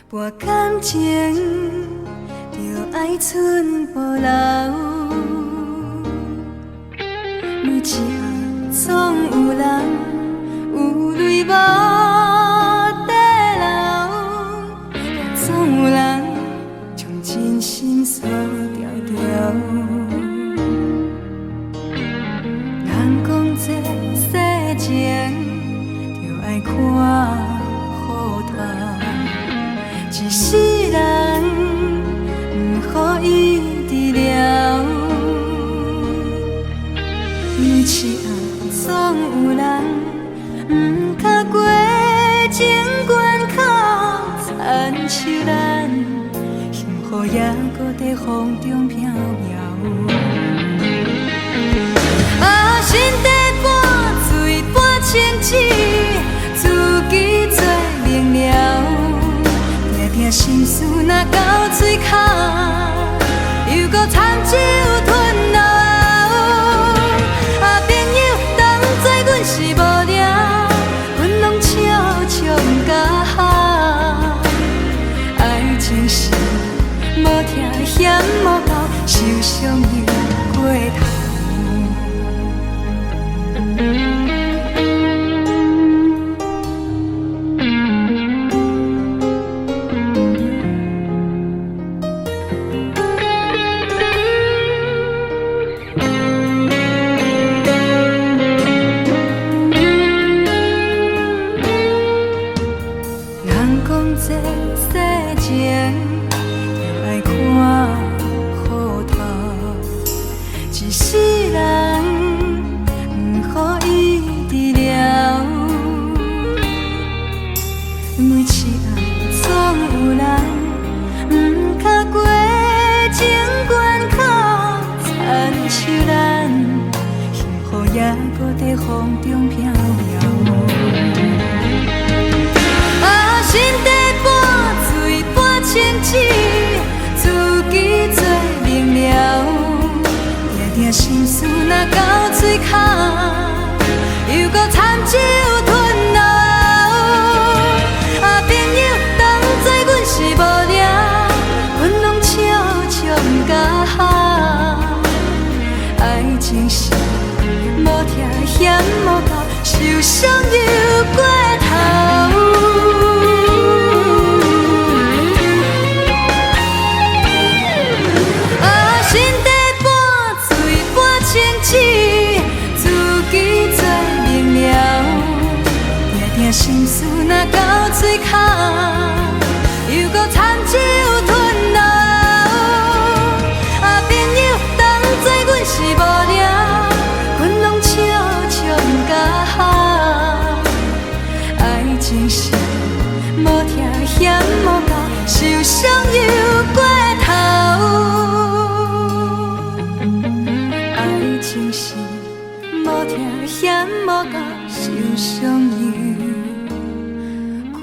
博感情就爱寸步留，每一暗总有人有泪无地流，总有人将真心锁条条。人讲这世情就爱看好透。一世人，不予伊治疗。每一暗总有人，不敢过情关口，亲像咱幸福也搁在风中飘渺。啊，心底半醉半清醒，自己做明了。心事若到嘴口，又搁参酒吞落喉。啊，朋友当知阮是无聊，阮拢笑笑不甲好。爱情是无疼嫌无够，受伤又过头。这世情就爱看好透，一世人不予伊治疗。每一暗总有人不敢过情关口，亲像咱幸福也搁在风中飘渺。心底清醒，自己做明了。定定心事若到嘴口，又搁参酒吞落喉。啊，朋友当知阮是无聊，阮拢笑笑不甲好。爱情是无疼嫌无够，受伤又过头。心事若到嘴口，又搁参酒吞落喉。啊，朋友当知阮是无聊，阮拢笑笑不甲好。爱情是无疼嫌无够，受伤又过头。爱情是无疼嫌无够，受伤又过。